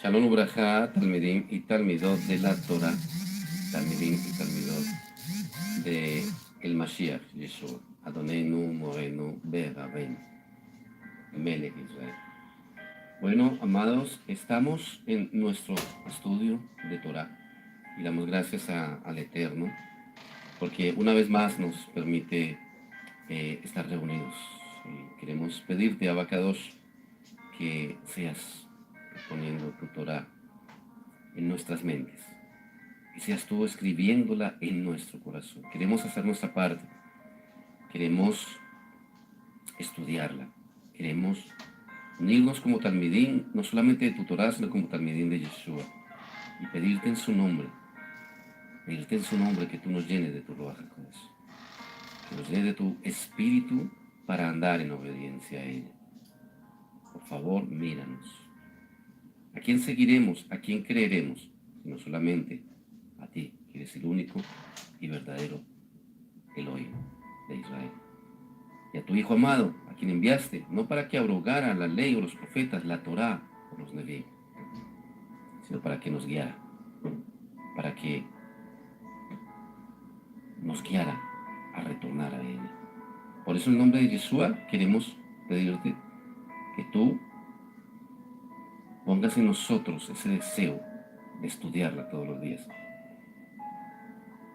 Shalom Ubraja, Talmidim y Talmidot de la Torah, Talmidim y Talmidot de el Mashiach, Yeshua, Adonenu, Morenu, Berabenu, Melech Israel. Bueno, amados, estamos en nuestro estudio de Torah y damos gracias al Eterno porque una vez más nos permite estar reunidos. Queremos pedirte, Abacadosh, que seas poniendo tu Torah en nuestras mentes y seas tú escribiéndola en nuestro corazón. Queremos hacer nuestra parte, queremos estudiarla, queremos unirnos como talmidín, no solamente de tu Torah, sino como talmidín de Yeshua, y pedirte en su nombre que tú nos llenes de tu Ruach HaKodesh, que nos llenes de tu espíritu para andar en obediencia a ella. Por favor, míranos. ¿A quién seguiremos? ¿A quién creeremos? Sino solamente a ti, que eres el único y verdadero Elohim de Israel. Y a tu Hijo amado, a quien enviaste, no para que abrogara la ley o los profetas, la Torá o los Neví, sino para que nos guiara, para que nos guiara a retornar a Él. Por eso en nombre de Yeshua queremos pedirte que tú pongas en nosotros ese deseo de estudiarla todos los días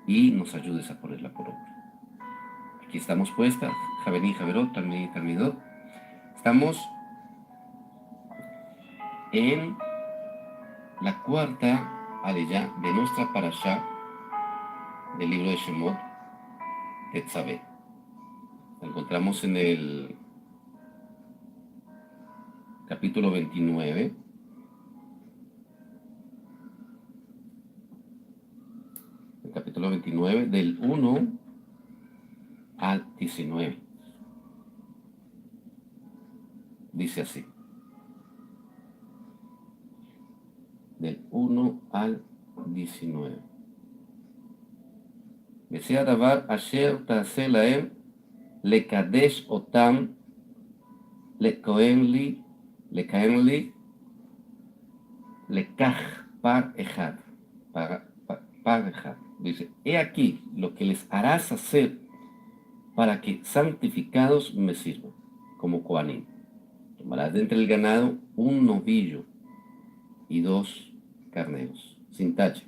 y nos ayudes a ponerla por obra. Aquí estamos puestas, Javení, Javerot, Talmidí, Talmidot. Estamos en la cuarta aleya de nuestra parashá del libro de Shemot, Tetzaveh. La encontramos en el capítulo 29. El capítulo 29 del 1 al 19. Dice así. Del 1 al 19. Desea davar asher ta'aseh lahem lekadesh otam lekaen li lekach par ejad. Par ejad. Dice, he aquí lo que les harás hacer para que santificados me sirvan, como Coanim. Tomarás de entre el ganado un novillo y 2 carneros, sin tacha,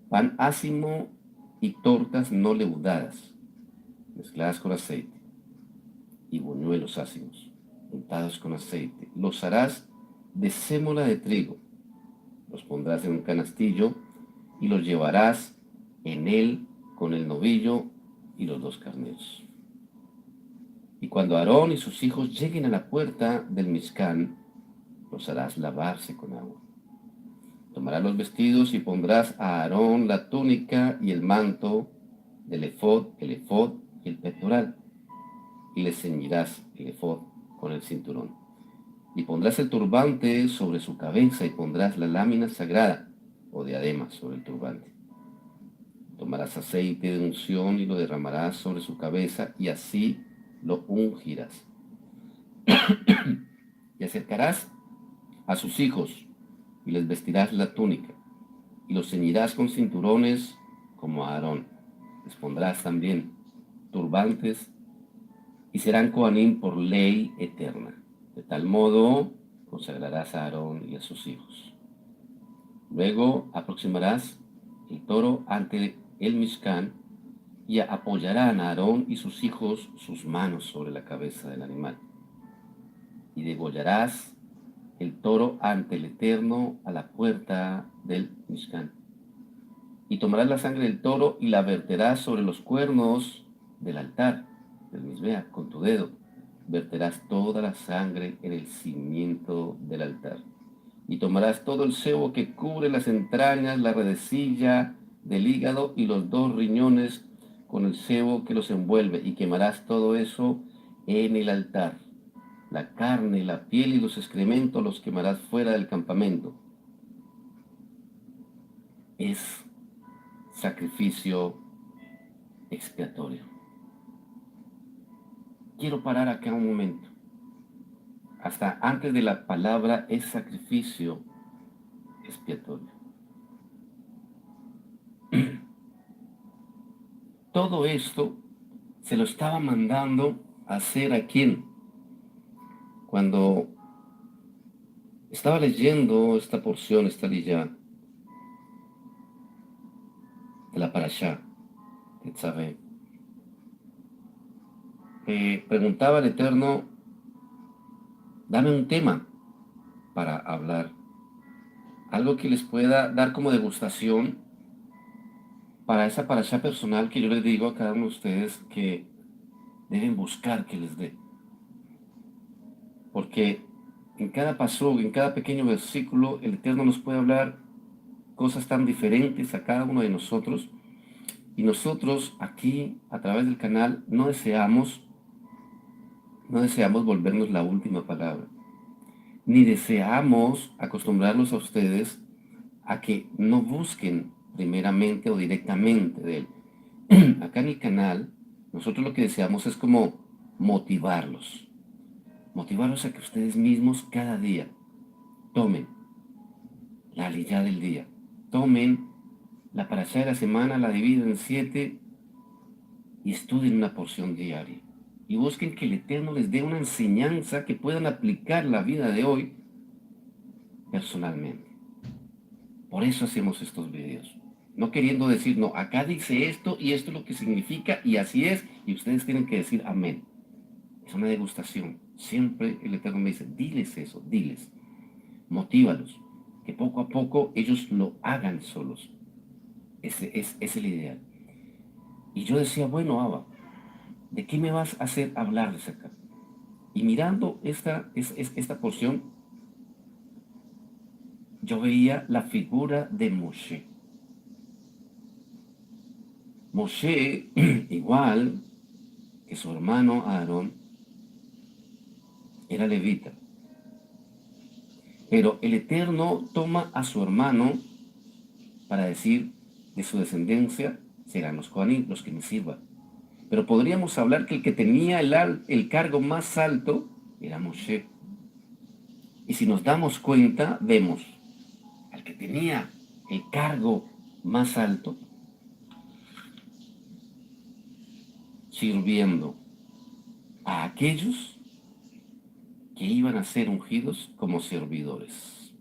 pan ácimo y tortas no leudadas, mezcladas con aceite, y buñuelos ácimos, untados con aceite. Los harás de sémola de trigo, los pondrás en un canastillo y los llevarás en él con el novillo y los 2 carneros. Y cuando Aarón y sus hijos lleguen a la puerta del Mishkan, los harás lavarse con agua. Tomarás los vestidos y pondrás a Aarón la túnica y el manto del efod y el pectoral, y le ceñirás el efod con el cinturón. Y pondrás el turbante sobre su cabeza y pondrás la lámina sagrada o diadema sobre el turbante. Tomarás aceite de unción y lo derramarás sobre su cabeza y así lo ungirás. Y acercarás a sus hijos y les vestirás la túnica y los ceñirás con cinturones como a Aarón. Les pondrás también turbantes y serán Coanim por ley eterna. De tal modo consagrarás a Aarón y a sus hijos. Luego aproximarás el toro ante el Mishkan y apoyarán a Aarón y sus hijos sus manos sobre la cabeza del animal. Y degollarás el toro ante el Eterno a la puerta del Mishkan. Y tomarás la sangre del toro y la verterás sobre los cuernos del altar, del Mizbeach, con tu dedo. Verterás toda la sangre en el cimiento del altar. Y tomarás todo el sebo que cubre las entrañas, la redecilla del hígado y los 2 riñones con el sebo que los envuelve, y quemarás todo eso en el altar. La carne, la piel y los excrementos los quemarás fuera del campamento. Es sacrificio expiatorio. Quiero parar acá un momento. Hasta antes de la palabra es sacrificio, expiatorio. Todo esto se lo estaba mandando a hacer a quién. Cuando estaba leyendo esta porción, esta lilla de la Parashá de Tzavé, preguntaba al Eterno, dame un tema para hablar, algo que les pueda dar como degustación para esa parashá personal que yo les digo a cada uno de ustedes que deben buscar que les dé. Porque en cada pasú, en cada pequeño versículo, el Eterno nos puede hablar cosas tan diferentes a cada uno de nosotros. Y nosotros aquí, a través del canal, no deseamos volvernos la última palabra. Ni deseamos acostumbrarlos a ustedes a que no busquen primeramente o directamente de él. Acá en el canal, nosotros lo que deseamos es como motivarlos a que ustedes mismos cada día tomen la aliyá del día, tomen la parashá de la semana, la dividen en 7 y estudien una porción diaria. Y busquen que el Eterno les dé una enseñanza que puedan aplicar la vida de hoy personalmente. Por eso hacemos estos videos. No queriendo decir, no, acá dice esto y esto es lo que significa y así es, y ustedes tienen que decir amén. Es una degustación. Siempre el Eterno me dice, diles eso, diles. Motívalos. Que poco a poco ellos lo hagan solos. Ese es el ideal. Y yo decía, bueno, Abba, ¿de qué me vas a hacer hablarles acá? Y mirando esta porción, yo veía la figura de Moshe. Moshe, igual que su hermano Aarón, era levita. Pero el Eterno toma a su hermano para decir, de su descendencia serán los Kohanim, los que me sirvan. Pero podríamos hablar que el que tenía el cargo más alto era Moshe. Y si nos damos cuenta, vemos al que tenía el cargo más alto sirviendo a aquellos que iban a ser ungidos como servidores.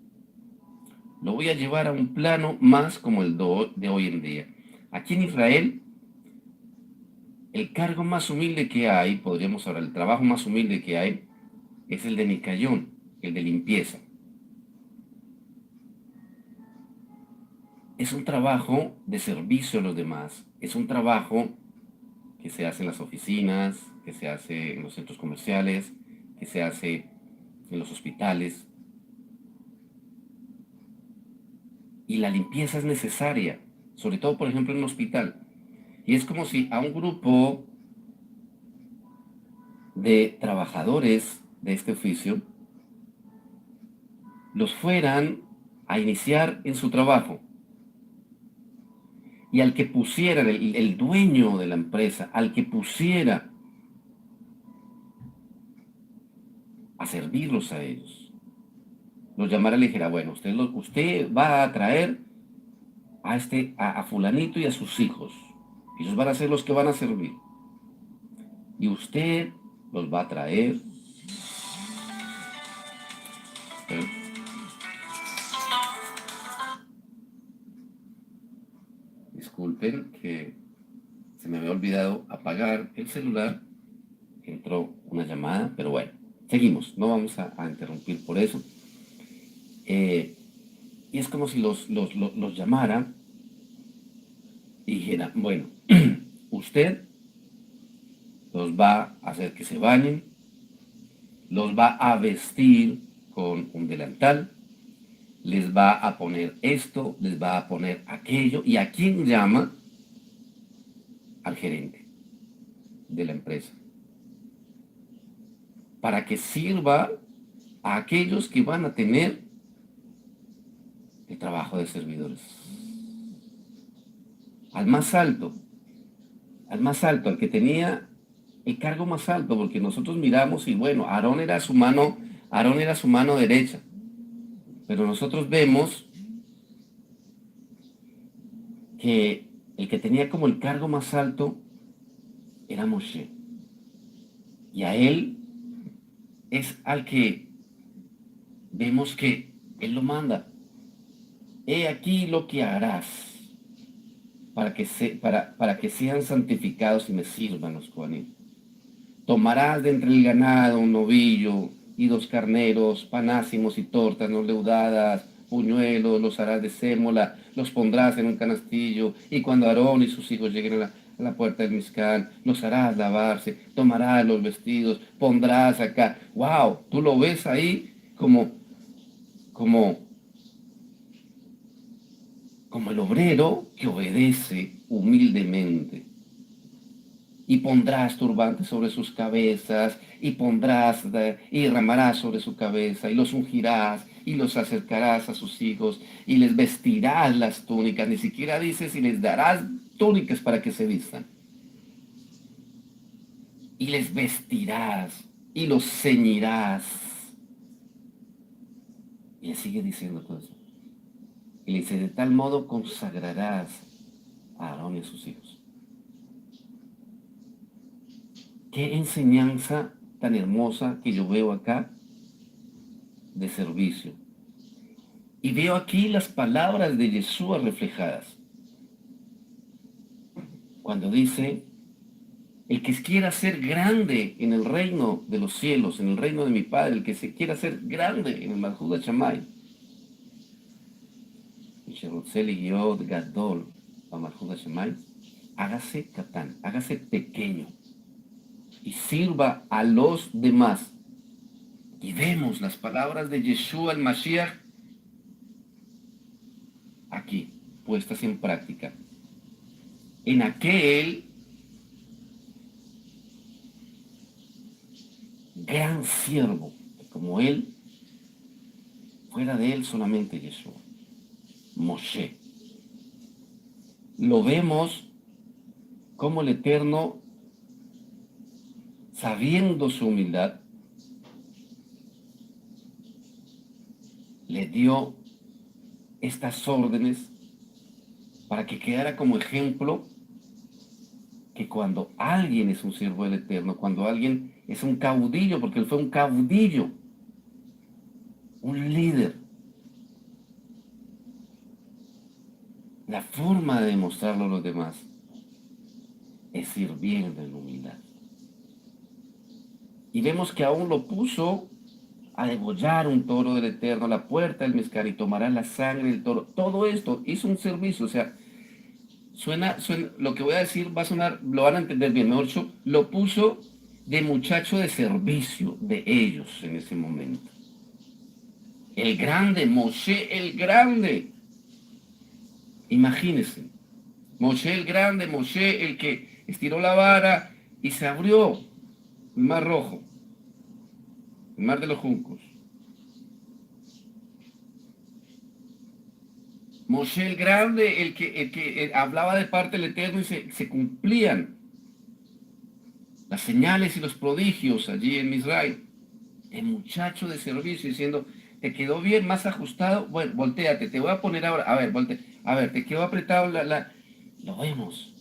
Lo voy a llevar a un plano más como el de hoy en día. Aquí en Israel, el cargo más humilde que hay, podríamos hablar, el trabajo más humilde que hay, es el de Nicayón, el de limpieza. Es un trabajo de servicio a los demás, es un trabajo que se hace en las oficinas, que se hace en los centros comerciales, que se hace en los hospitales. Y la limpieza es necesaria, sobre todo, por ejemplo, en un hospital. Y es como si a un grupo de trabajadores de este oficio los fueran a iniciar en su trabajo. Y al que pusieran, el dueño de la empresa, al que pusiera a servirlos a ellos, los llamara y le dijera, bueno, usted va a traer a fulanito y a sus hijos. Ellos van a ser los que van a servir. Y usted los va a traer. Disculpen que se me había olvidado apagar el celular. Entró una llamada, pero bueno, seguimos. No vamos a interrumpir por eso. Y es como si los llamara y dijera, bueno, usted los va a hacer que se bañen, los va a vestir con un delantal, les va a poner esto, les va a poner aquello. ¿Y a quién llama? Al gerente de la empresa. Para que sirva a aquellos que van a tener el trabajo de servidores. Al más alto, al que tenía el cargo más alto, porque nosotros miramos y bueno, Aarón era su mano derecha. Pero nosotros vemos que el que tenía como el cargo más alto era Moshe. Y a él es al que vemos que él lo manda. He aquí lo que harás para que sean santificados y me sirvan los Kohanim. Tomarás de entre el ganado un novillo y 2 carneros, panásimos y tortas no leudadas, puñuelos, los harás de sémola, los pondrás en un canastillo, y cuando Aarón y sus hijos lleguen a la puerta del Mizcán, los harás lavarse, tomarás los vestidos, pondrás acá. ¡Wow! Tú lo ves ahí como, como el obrero que obedece humildemente. Y pondrás turbantes sobre sus cabezas, y derramarás sobre su cabeza, y los ungirás, y los acercarás a sus hijos, y les vestirás las túnicas, ni siquiera dices, y les darás túnicas para que se vistan, y les vestirás, y los ceñirás. Y le sigue diciendo todo eso. Y le dice, de tal modo consagrarás a Aarón y a sus hijos. Qué enseñanza tan hermosa que yo veo acá de servicio. Y veo aquí las palabras de Yeshua reflejadas. Cuando dice, el que quiera ser grande en el reino de los cielos, en el reino de mi Padre, el que se quiera ser grande en el Malhut Shammai, Gadol, Malhut Shammai, hágase catán, hágase pequeño y sirva a los demás. Y vemos las palabras de Yeshua el Mashiach aquí, puestas en práctica. En aquel gran siervo, como él, fuera de él solamente Yeshua, Moshe. Lo vemos como el Eterno, sabiendo su humildad, le dio estas órdenes para que quedara como ejemplo que cuando alguien es un siervo del Eterno, cuando alguien es un caudillo, porque él fue un caudillo, un líder, la forma de demostrarlo a los demás es sirviendo en humildad. Y vemos que aún lo puso a degollar un toro del Eterno a la puerta del mezcal y tomará la sangre del toro. Todo esto hizo un servicio, o sea, suena, lo que voy a decir va a sonar, lo van a entender bien, mejor dicho, lo puso de muchacho de servicio de ellos en ese momento. El grande, Moshe el grande. Imagínense, Moshe el grande, Moshe el que estiró la vara y se abrió el mar rojo, el mar de los juncos. Moshe el grande, el que hablaba de parte del Eterno y se cumplían las señales y los prodigios allí en Misraim. El muchacho de servicio diciendo, ¿te quedó bien, más ajustado? Bueno, volteate, te voy a poner ahora, a ver, a ver, ¿te quedó apretado Lo vemos.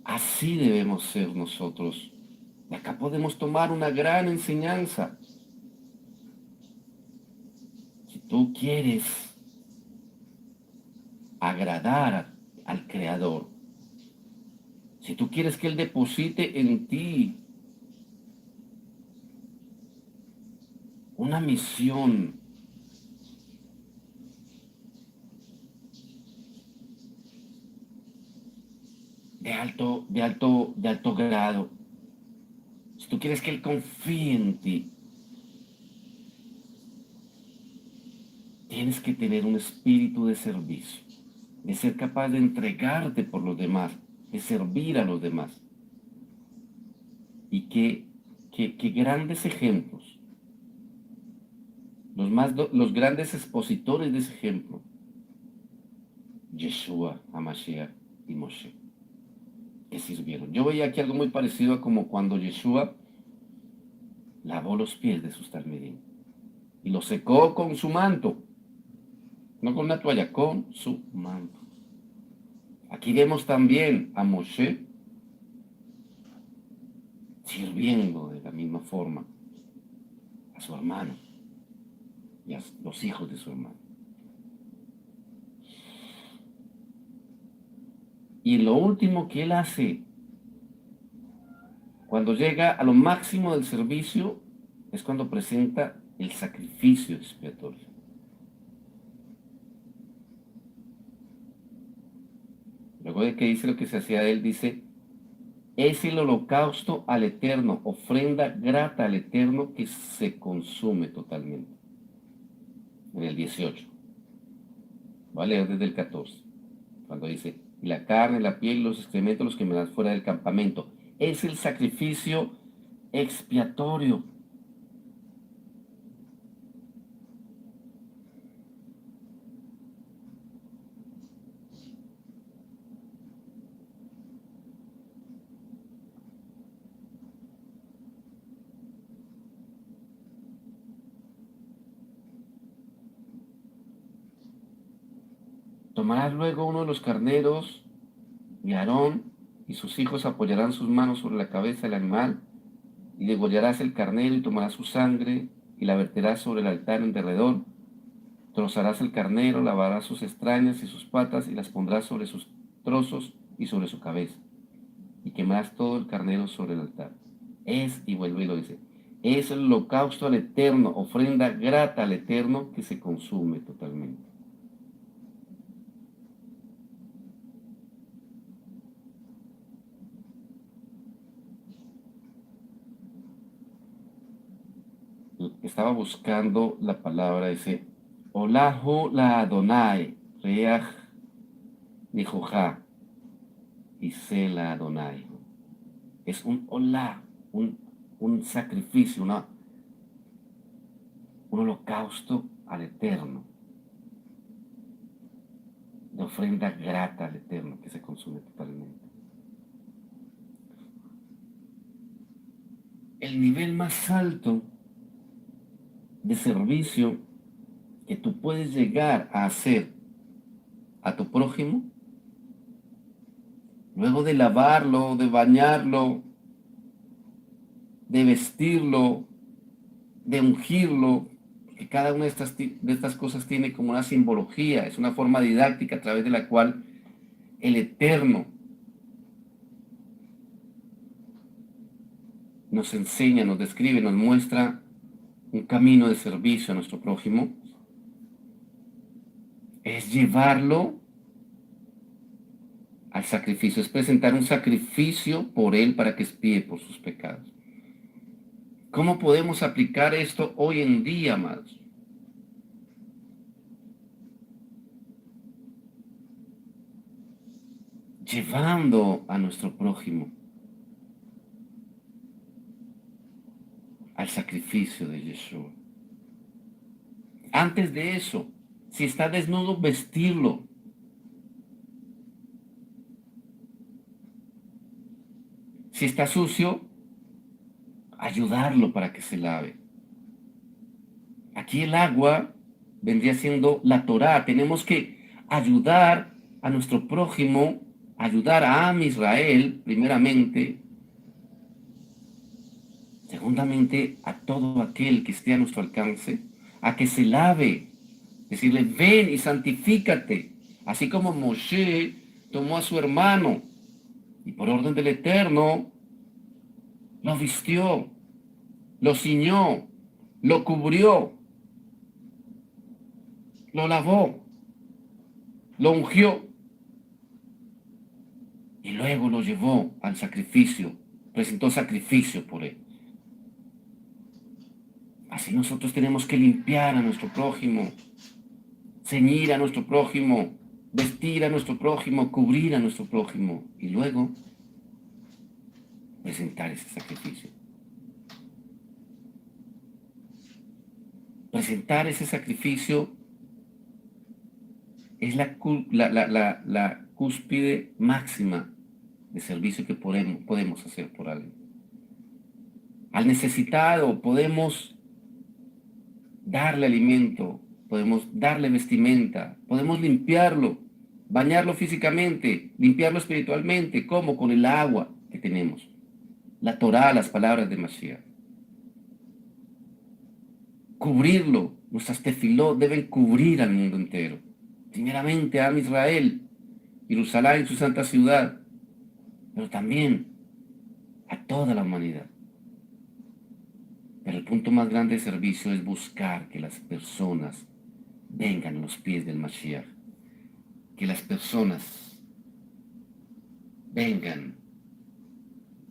Así debemos ser nosotros. De acá podemos tomar una gran enseñanza. Si tú quieres agradar al Creador, si tú quieres que Él deposite en ti una misión de alto grado, si tú quieres que Él confíe en ti, tienes que tener un espíritu de servicio, de ser capaz de entregarte por los demás, de servir a los demás. Y qué grandes ejemplos, los grandes expositores de ese ejemplo, Yeshua, Hamashiach y Moshe, que sirvieron. Yo veía aquí algo muy parecido a como cuando Yeshua lavó los pies de sus talmidim. y lo secó con su manto, no con una toalla, con su manto. Aquí vemos también a Moshe sirviendo de la misma forma a su hermano y a los hijos de su hermano. Y lo último que él hace cuando llega a lo máximo del servicio es cuando presenta el sacrificio expiatorio. Luego de que dice lo que se hacía de él, dice, es el holocausto al Eterno, ofrenda grata al Eterno que se consume totalmente. En el 18. Voy a leer desde el 14. Cuando dice, y la carne, la piel y los excrementos los que me das fuera del campamento. Es el sacrificio expiatorio. Tomarás luego uno de los carneros y Aarón y sus hijos apoyarán sus manos sobre la cabeza del animal y degollarás el carnero y tomarás su sangre y la verterás sobre el altar en derredor. Trozarás el carnero, lavarás sus extrañas y sus patas y las pondrás sobre sus trozos y sobre su cabeza. Y quemarás todo el carnero sobre el altar. Y vuelve y lo dice, es el holocausto al Eterno, ofrenda grata al Eterno que se consume totalmente. Estaba buscando la palabra, dice, Olahu la Adonai, Reach Nijuja, y se la Adonai. Es un olá, un sacrificio, un holocausto al Eterno, de ofrenda grata al Eterno que se consume totalmente. El nivel más alto de servicio que tú puedes llegar a hacer a tu prójimo, luego de lavarlo, de bañarlo, de vestirlo, de ungirlo, que cada una de estas cosas tiene como una simbología, es una forma didáctica a través de la cual el Eterno nos enseña, nos describe, nos muestra un camino de servicio a nuestro prójimo, es llevarlo al sacrificio, es presentar un sacrificio por él para que expíe por sus pecados. ¿Cómo podemos aplicar esto hoy en día, amados? Llevando a nuestro prójimo al sacrificio de Yeshua. Antes de eso, si está desnudo, vestirlo. Si está sucio, ayudarlo para que se lave. Aquí el agua vendría siendo la Torá. Tenemos que ayudar a nuestro prójimo, ayudar a Israel, primeramente, segundamente a todo aquel que esté a nuestro alcance, a que se lave, decirle, ven y santifícate, así como Moshe tomó a su hermano y por orden del Eterno lo vistió, lo ciñó, lo cubrió, lo lavó, lo ungió y luego lo llevó al sacrificio, presentó sacrificio por él. Así nosotros tenemos que limpiar a nuestro prójimo, ceñir a nuestro prójimo, vestir a nuestro prójimo, cubrir a nuestro prójimo y luego presentar ese sacrificio. Presentar ese sacrificio es la cúspide máxima de servicio que podemos hacer por alguien. Al necesitado podemos darle alimento, podemos darle vestimenta, podemos limpiarlo, bañarlo físicamente, limpiarlo espiritualmente. ¿Cómo? Con el agua que tenemos. La Torá, las palabras de Mashiach. Cubrirlo. Nuestras tefilot deben cubrir al mundo entero. Primeramente a Israel, Jerusalén, su santa ciudad, pero también a toda la humanidad. Pero el punto más grande de servicio es buscar que las personas vengan a los pies del Mashiach, que las personas vengan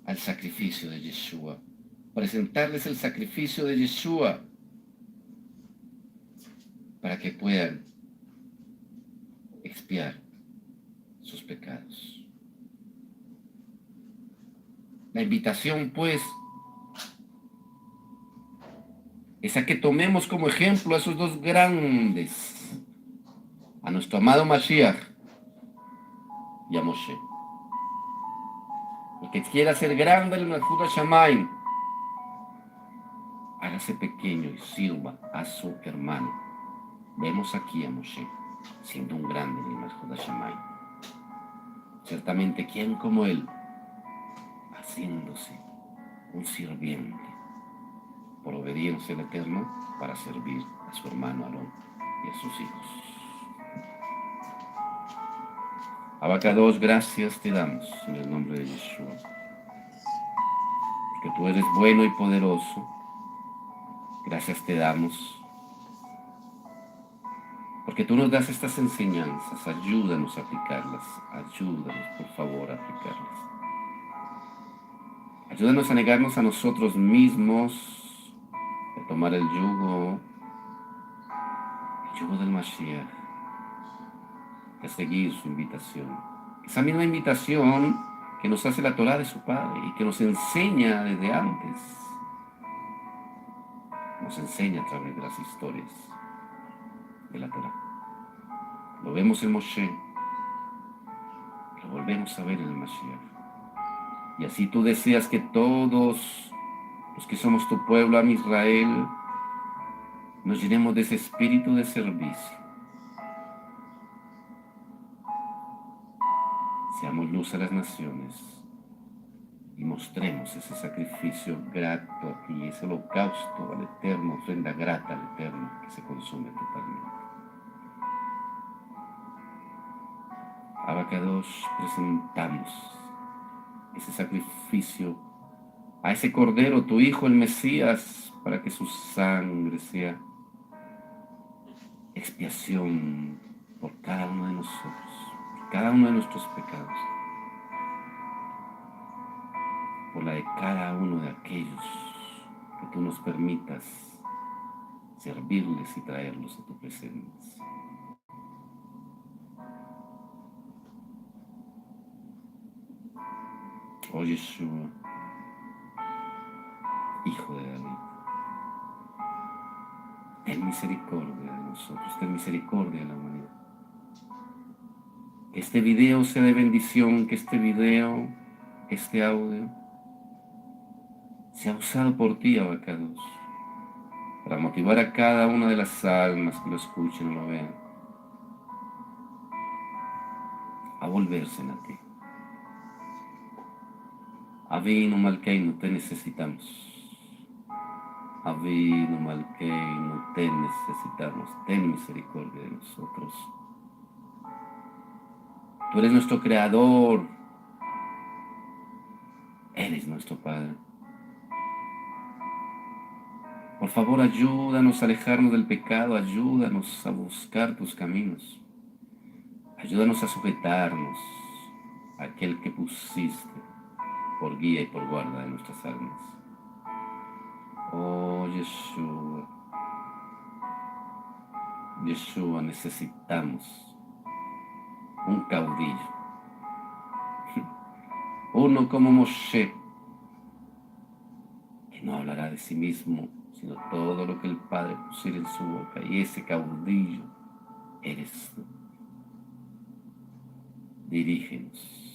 al sacrificio de Yeshua, presentarles el sacrificio de Yeshua para que puedan expiar sus pecados. La invitación, pues, es a que tomemos como ejemplo a esos dos grandes, a nuestro amado Mashiach y a Moshe. El que quiera ser grande en el Malchut HaShamayim, hágase pequeño y sirva a su hermano. Vemos aquí a Moshe siendo un grande en el Malchut HaShamayim. Ciertamente, ¿quién como él? Haciéndose un sirviente por obediencia al Eterno para servir a su hermano Aarón y a sus hijos. Abacados, gracias te damos en el nombre de Yeshua, que tú eres bueno y poderoso. Gracias te damos porque tú nos das estas enseñanzas. Ayúdanos a aplicarlas. Ayúdanos, por favor, a aplicarlas. Ayúdanos a negarnos a nosotros mismos, a tomar el yugo del Mashiach, a seguir su invitación. Esa misma invitación que nos hace la Torá de su Padre y que nos enseña desde antes. Nos enseña a través de las historias de la Torá. Lo vemos en Moshe, lo volvemos a ver en el Mashiach. Y así tú deseas que todos los que somos tu pueblo, Am Israel, nos llenemos de ese espíritu de servicio. Seamos luz a las naciones y mostremos ese sacrificio grato a ti, ese holocausto al Eterno, ofrenda grata al Eterno que se consume totalmente. Abacados, presentamos ese sacrificio a ese Cordero, tu Hijo, el Mesías, para que su sangre sea expiación por cada uno de nosotros, por cada uno de nuestros pecados, por la de cada uno de aquellos que tú nos permitas servirles y traerlos a tu presencia. Oh Yeshua, Hijo de David, ten misericordia de nosotros, ten misericordia de la humanidad. Que este video sea de bendición, que este video, este audio, sea usado por ti, Abacados, para motivar a cada una de las almas que lo escuchen o lo vean a volverse a ti. Avinu Malkeinu, te necesitamos. Avinu Malkeinu, te necesitamos. Ten misericordia de nosotros. Tú eres nuestro creador. Eres nuestro Padre. Por favor, ayúdanos a alejarnos del pecado. Ayúdanos a buscar tus caminos. Ayúdanos a sujetarnos a aquel que pusiste por guía y por guarda de nuestras almas. Oh, Yeshua. Yeshua, necesitamos un caudillo. Uno como Moshe, que no hablará de sí mismo, sino todo lo que el Padre pusiera en su boca. Y ese caudillo eres tú. Dirígenos.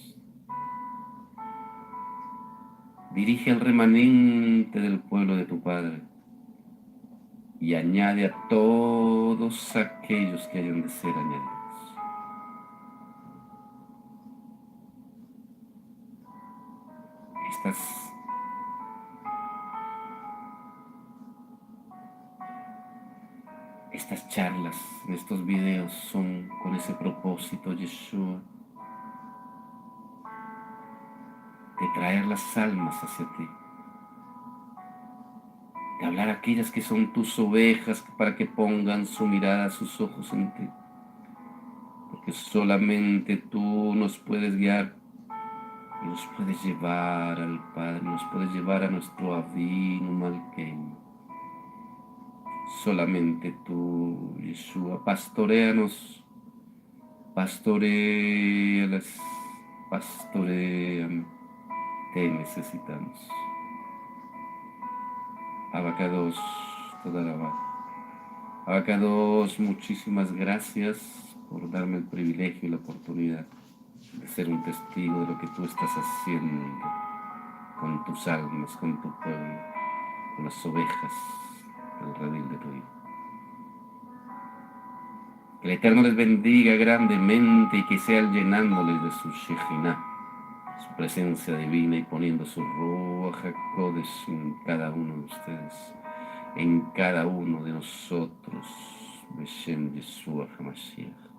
Dirige al remanente del pueblo de tu Padre y añade a todos aquellos que hayan de ser añadidos. Estas, estas charlas, estos videos son con ese propósito, Yeshua, de traer las almas hacia ti, de hablar a aquellas que son tus ovejas para que pongan su mirada, sus ojos en ti, porque solamente tú nos puedes guiar y nos puedes llevar al Padre, nos puedes llevar a nuestro Avinu Malkeinu. Solamente tú, Yeshua, pastoréanos, pastoréalas, pastoréame, te necesitamos. Abacados, toda la va. Abacados, muchísimas gracias por darme el privilegio y la oportunidad de ser un testigo de lo que tú estás haciendo con tus almas, con tu pueblo, con las ovejas del redil de tu Hijo. Que el Eterno les bendiga grandemente y que sea Él llenándoles de su Shejinah, su presencia divina y poniendo su Ruach HaKodesh en cada uno de ustedes, en cada uno de nosotros. Beshem Yeshua HaMashiach.